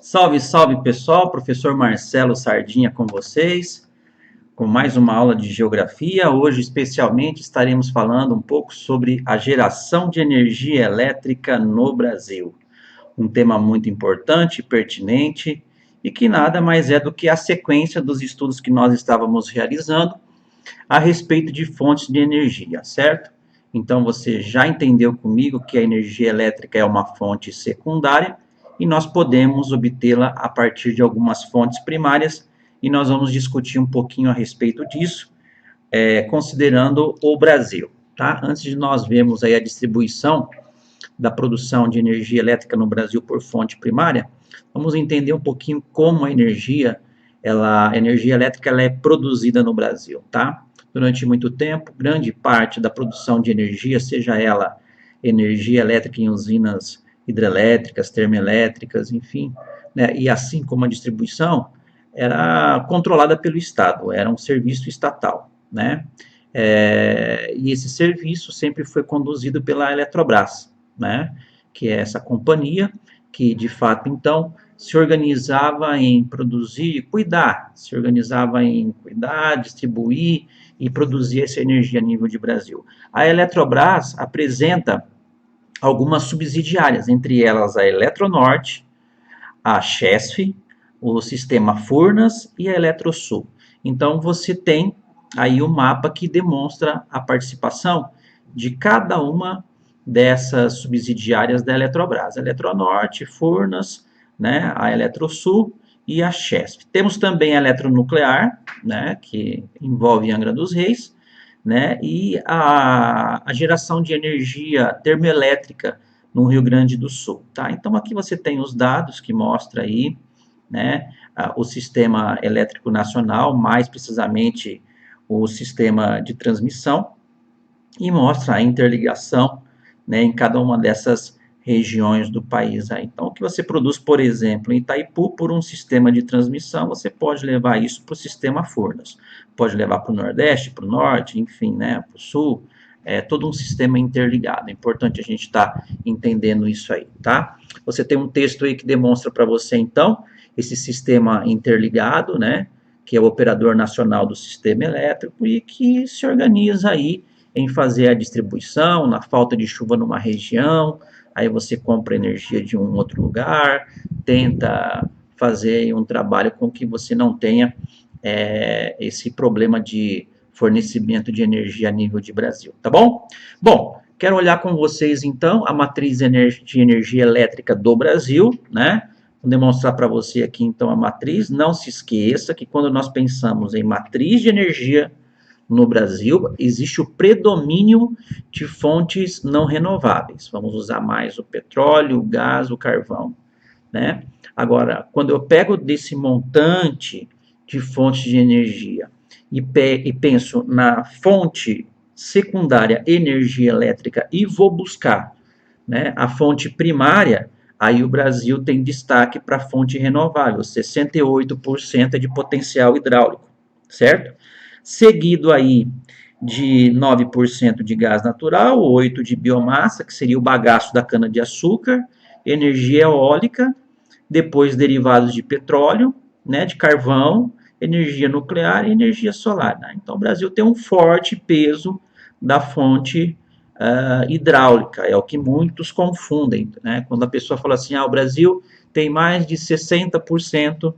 Salve, salve pessoal, professor Marcelo Sardinha com vocês, com mais uma aula de geografia. Hoje, especialmente, estaremos falando um pouco sobre a geração de energia elétrica no Brasil. Um tema muito importante, pertinente e que nada mais é do que a sequência dos estudos que nós estávamos realizando a respeito de fontes de energia, certo? Então você já entendeu comigo que a energia elétrica é uma fonte secundária e nós podemos obtê-la a partir de algumas fontes primárias e nós vamos discutir um pouquinho a respeito disso, considerando o Brasil, tá? Antes de nós vermos aí a distribuição da produção de energia elétrica no Brasil por fonte primária, vamos entender um pouquinho como a energia elétrica ela é produzida no Brasil, tá? Durante muito tempo, grande parte da produção de energia, seja ela energia elétrica em usinas hidrelétricas, termoelétricas, enfim, né, e assim como a distribuição, era controlada pelo Estado, era um serviço estatal, né? E esse serviço sempre foi conduzido pela Eletrobras, né? Que é essa companhia que, de fato, então, se organizava em produzir e cuidar, se organizava em cuidar, distribuir e produzir essa energia a nível de Brasil. A Eletrobras apresenta algumas subsidiárias, entre elas a Eletronorte, a Chesf, o sistema Furnas e a Eletrosul. Então você tem aí um mapa que demonstra a participação de cada uma dessas subsidiárias da Eletrobras, a Eletronorte, Furnas, né, a Eletrosul e a Chesf. Temos também a Eletronuclear, né, que envolve Angra dos Reis, né, e a geração de energia termoelétrica no Rio Grande do Sul, tá? Então aqui você tem os dados que mostra aí, né, o sistema elétrico nacional, mais precisamente o sistema de transmissão, e mostra a interligação, né, em cada uma dessas regiões do país aí. Então, o que você produz, por exemplo, em Itaipu, por um sistema de transmissão, você pode levar isso para o sistema Furnas. Pode levar para o Nordeste, para o Norte, enfim, né, para o Sul, todo um sistema interligado. É importante a gente estar entendendo isso aí, tá? Você tem um texto aí que demonstra para você, então, esse sistema interligado, né, que é o operador nacional do sistema elétrico e que se organiza aí em fazer a distribuição, na falta de chuva numa região, aí você compra energia de um outro lugar, tenta fazer um trabalho com que você não tenha esse problema de fornecimento de energia a nível de Brasil, tá bom? Bom, quero olhar com vocês então a matriz de energia elétrica do Brasil, né? Vou demonstrar para você aqui então a matriz. Não se esqueça que quando nós pensamos em matriz de energia no Brasil, existe o predomínio de fontes não renováveis. Vamos usar mais o petróleo, o gás, o carvão, né? Agora, quando eu pego desse montante de fontes de energia e penso na fonte secundária energia elétrica e vou buscar, né, a fonte primária, aí o Brasil tem destaque para a fonte renovável, 68% de potencial hidráulico, certo? Seguido aí de 9% de gás natural, 8% de biomassa, que seria o bagaço da cana-de-açúcar, energia eólica, depois derivados de petróleo, né, de carvão, energia nuclear e energia solar. Né? Então, o Brasil tem um forte peso da fonte hidráulica, é o que muitos confundem. Né? Quando a pessoa fala assim, o Brasil tem mais de 60%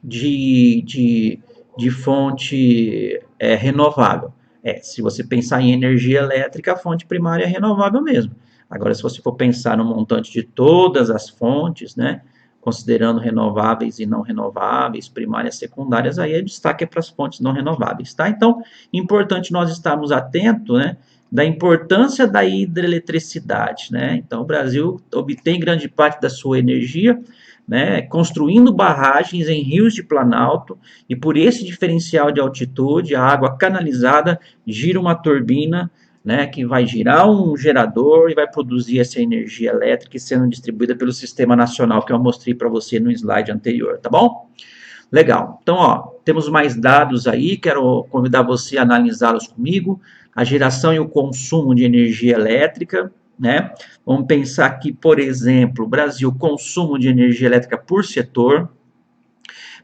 de fonte renovável. Se você pensar em energia elétrica, a fonte primária é renovável mesmo. Agora, se você for pensar no montante de todas as fontes, né, considerando renováveis e não renováveis, primárias, secundárias, aí o destaque é para as fontes não renováveis, tá? Então, importante nós estarmos atentos, né, da importância da hidroeletricidade, né? Então, o Brasil obtém grande parte da sua energia, né, construindo barragens em rios de planalto, e por esse diferencial de altitude, a água canalizada gira uma turbina, né, que vai girar um gerador e vai produzir essa energia elétrica sendo distribuída pelo Sistema Nacional, que eu mostrei para você no slide anterior, tá bom? Legal. Então, temos mais dados aí, quero convidar você a analisá-los comigo. A geração e o consumo de energia elétrica, né? Vamos pensar que, por exemplo, Brasil, consumo de energia elétrica por setor.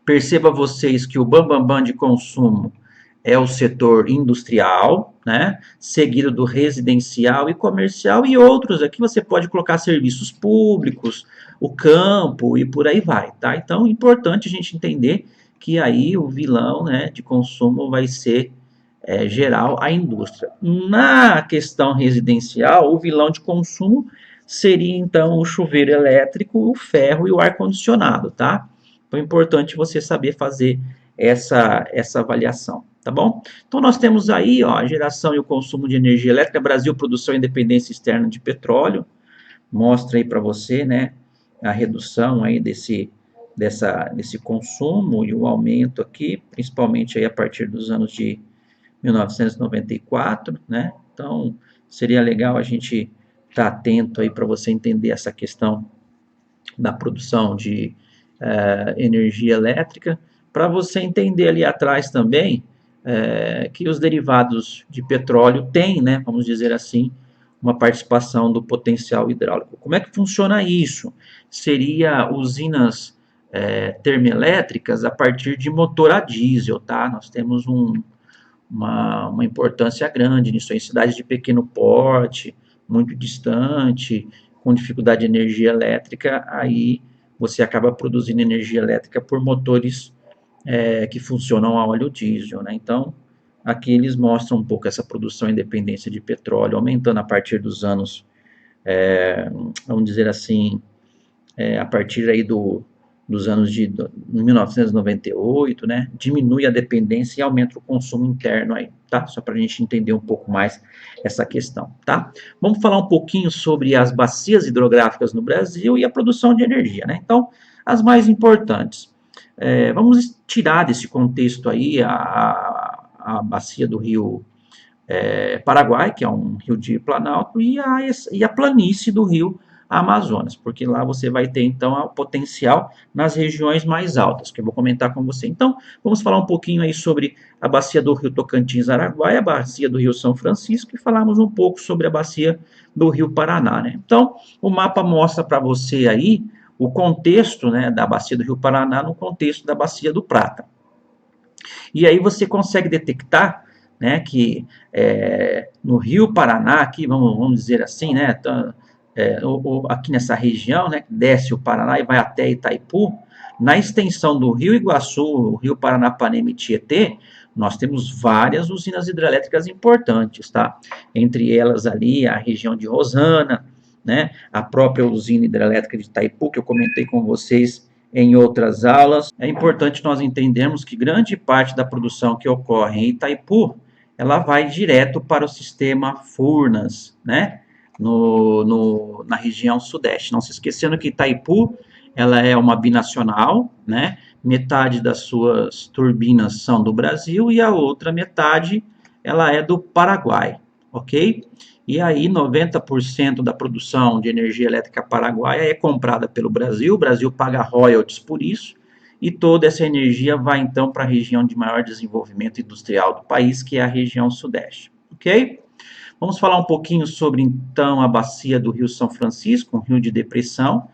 Perceba vocês que o bambambam de consumo é o setor industrial, né? Seguido do residencial e comercial, e outros aqui você pode colocar serviços públicos, o campo e por aí vai, tá? Então, é importante a gente entender que aí o vilão, né, de consumo vai ser geral a indústria. Na questão residencial, o vilão de consumo seria então o chuveiro elétrico, o ferro e o ar-condicionado, tá? Então é importante você saber fazer essa avaliação, tá bom? Então nós temos aí ó, a geração e o consumo de energia elétrica, Brasil, produção e independência externa de petróleo, mostra aí para você, né, a redução aí desse consumo e o aumento aqui, principalmente aí a partir dos anos de 1994, né? Então, seria legal a gente estar atento aí para você entender essa questão da produção de energia elétrica, para você entender ali atrás também que os derivados de petróleo têm, né, vamos dizer assim, uma participação do potencial hidráulico. Como é que funciona isso? Seria usinas termoelétricas a partir de motor a diesel, tá? Nós temos uma importância grande nisso em cidades de pequeno porte, muito distante, com dificuldade de energia elétrica, aí você acaba produzindo energia elétrica por motores que funcionam a óleo diesel, né? Então, aqui eles mostram um pouco essa produção e independência de petróleo, aumentando a partir dos anos, vamos dizer assim, a partir aí dos anos de 1998, né, diminui a dependência e aumenta o consumo interno aí, tá? Só para a gente entender um pouco mais essa questão, tá? Vamos falar um pouquinho sobre as bacias hidrográficas no Brasil e a produção de energia, né? Então, as mais importantes. Vamos tirar desse contexto aí a bacia do rio Paraguai, que é um rio de planalto, e a planície do rio Amazonas, porque lá você vai ter, então, o potencial nas regiões mais altas, que eu vou comentar com você. Então, vamos falar um pouquinho aí sobre a bacia do rio Tocantins-Araguaia, a bacia do rio São Francisco, e falarmos um pouco sobre a bacia do rio Paraná, né? Então, o mapa mostra para você aí o contexto, né, da bacia do rio Paraná no contexto da bacia do Prata. E aí você consegue detectar, né, que no rio Paraná, aqui, vamos dizer assim, né, aqui nessa região, né, que desce o Paraná e vai até Itaipu, na extensão do Rio Iguaçu, o Rio Paranapanema e Tietê, nós temos várias usinas hidrelétricas importantes, tá? Entre elas ali a região de Rosana, né, a própria usina hidrelétrica de Itaipu, que eu comentei com vocês em outras aulas. É importante nós entendermos que grande parte da produção que ocorre em Itaipu, ela vai direto para o sistema Furnas, né? Na região sudeste. Não se esquecendo que Itaipu, ela é uma binacional, né? Metade das suas turbinas são do Brasil e a outra metade, ela é do Paraguai, ok? E aí 90% da produção de energia elétrica paraguaia é comprada pelo Brasil, o Brasil paga royalties por isso, e toda essa energia vai então para a região de maior desenvolvimento industrial do país, que é a região sudeste, ok? Vamos falar um pouquinho sobre então a bacia do Rio São Francisco, um rio de depressão,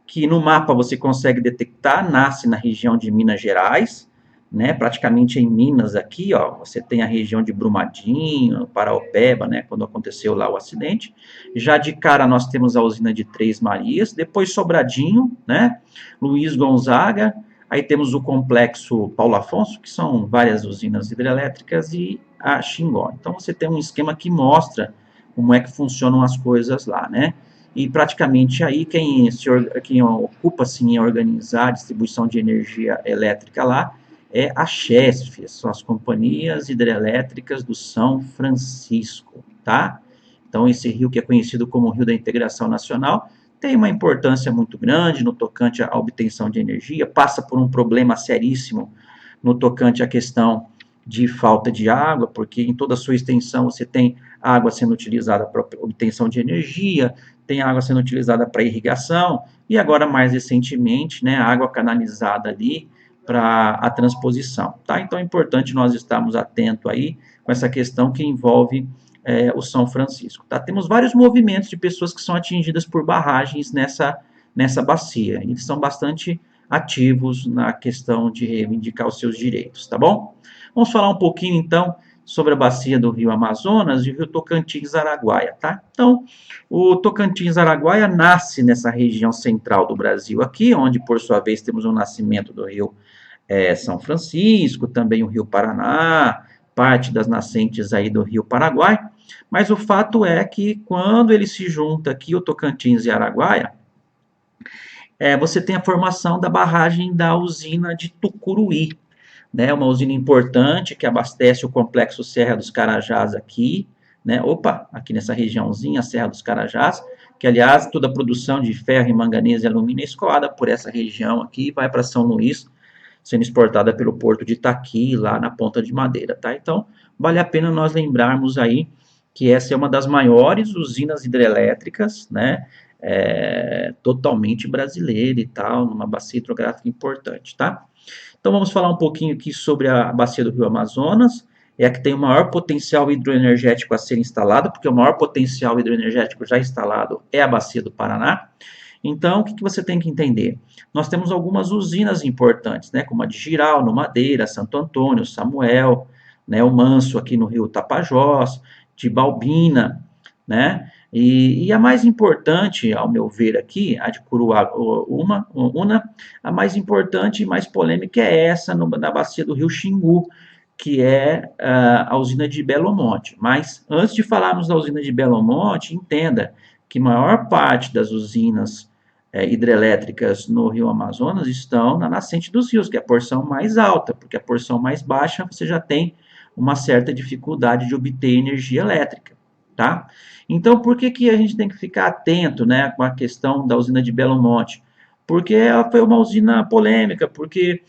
que no mapa você consegue detectar, nasce na região de Minas Gerais, né, praticamente em Minas aqui, ó, você tem a região de Brumadinho, Paraopeba, né, quando aconteceu lá o acidente. Já de cara nós temos a usina de Três Marias, depois Sobradinho, né, Luiz Gonzaga, aí temos o complexo Paulo Afonso, que são várias usinas hidrelétricas, e a Xingó. Então você tem um esquema que mostra como é que funcionam as coisas lá, né? E praticamente aí quem ocupa-se em organizar a distribuição de energia elétrica lá é a CHESF, são as companhias hidrelétricas do São Francisco, tá? Então esse rio que é conhecido como Rio da Integração Nacional tem uma importância muito grande no tocante à obtenção de energia, passa por um problema seríssimo no tocante à questão de falta de água, porque em toda a sua extensão você tem água sendo utilizada para obtenção de energia, tem água sendo utilizada para irrigação, e agora mais recentemente, né, água canalizada ali para a transposição, tá? Então é importante nós estarmos atentos aí com essa questão que envolve o São Francisco. Tá? Temos vários movimentos de pessoas que são atingidas por barragens nessa bacia. Eles são bastante ativos na questão de reivindicar os seus direitos, tá bom? Vamos falar um pouquinho, então, sobre a bacia do Rio Amazonas e o Rio Tocantins-Araguaia, tá? Então, o Tocantins-Araguaia nasce nessa região central do Brasil aqui, onde, por sua vez, temos o nascimento do Rio São Francisco, também o Rio Paraná, parte das nascentes aí do Rio Paraguai, mas o fato é que quando ele se junta aqui, o Tocantins e Araguaia, você tem a formação da barragem da usina de Tucuruí, né, uma usina importante que abastece o complexo Serra dos Carajás aqui, né, aqui nessa regiãozinha, Serra dos Carajás, que, aliás, toda a produção de ferro, e manganês e alumínio é escoada por essa região aqui, vai para São Luís, sendo exportada pelo porto de Itaqui, lá na Ponta de Madeira, tá? Então, vale a pena nós lembrarmos aí que essa é uma das maiores usinas hidrelétricas, né, totalmente brasileira e tal, numa bacia hidrográfica importante, tá? Então, vamos falar um pouquinho aqui sobre a bacia do Rio Amazonas, é a que tem o maior potencial hidroenergético a ser instalado, porque o maior potencial hidroenergético já instalado é a bacia do Paraná. Então, o que você tem que entender? Nós temos algumas usinas importantes, né, como a de Giral, no Madeira, Santo Antônio, Samuel, né, o Manso aqui no Rio Tapajós, de Balbina, né, e a mais importante, ao meu ver aqui, a de Curuá-Una, a mais importante e mais polêmica é essa na bacia do Rio Xingu, que é a usina de Belo Monte. Mas, antes de falarmos da usina de Belo Monte, entenda que a maior parte das usinas hidrelétricas no Rio Amazonas estão na nascente dos rios, que é a porção mais alta, porque a porção mais baixa você já tem uma certa dificuldade de obter energia elétrica, tá? Então, por que a gente tem que ficar atento, né, com a questão da usina de Belo Monte? Porque ela foi uma usina polêmica, porque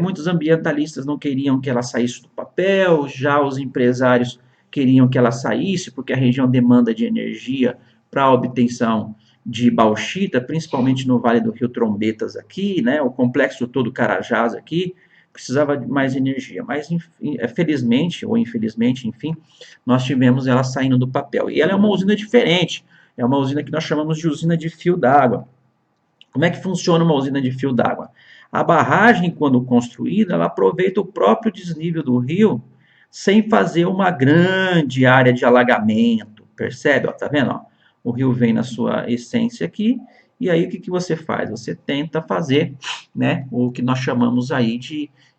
muitos ambientalistas não queriam que ela saísse do papel, já os empresários queriam que ela saísse, porque a região demanda de energia para a obtenção de bauxita, principalmente no Vale do Rio Trombetas aqui, né, o complexo todo Carajás aqui, precisava de mais energia, mas felizmente, ou infelizmente, enfim, nós tivemos ela saindo do papel. E ela é uma usina diferente, é uma usina que nós chamamos de usina de fio d'água. Como é que funciona uma usina de fio d'água? A barragem, quando construída, ela aproveita o próprio desnível do rio, sem fazer uma grande área de alagamento, percebe? Ó, tá vendo? Ó? O rio vem na sua essência aqui, e aí o que você faz? Você tenta fazer, né, o que nós chamamos aí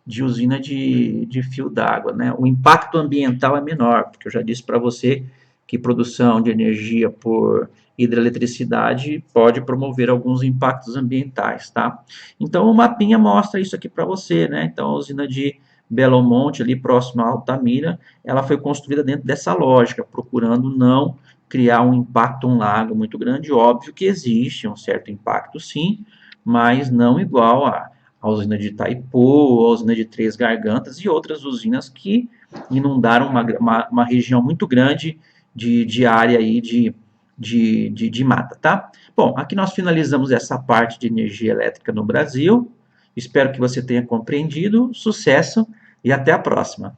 de usina de fio d'água, né? O impacto ambiental é menor, porque eu já disse para você que produção de energia por hidroeletricidade pode promover alguns impactos ambientais, tá? Então, o mapinha mostra isso aqui para você, né? Então, a usina de Belo Monte, ali próximo a Altamira, ela foi construída dentro dessa lógica, procurando não criar um impacto, um lago muito grande. Óbvio que existe um certo impacto, sim, mas não igual a usina de Itaipu, a usina de Três Gargantas e outras usinas que inundaram uma região muito grande de área aí de mata, tá? Bom, aqui nós finalizamos essa parte de energia elétrica no Brasil. Espero que você tenha compreendido. Sucesso e até a próxima.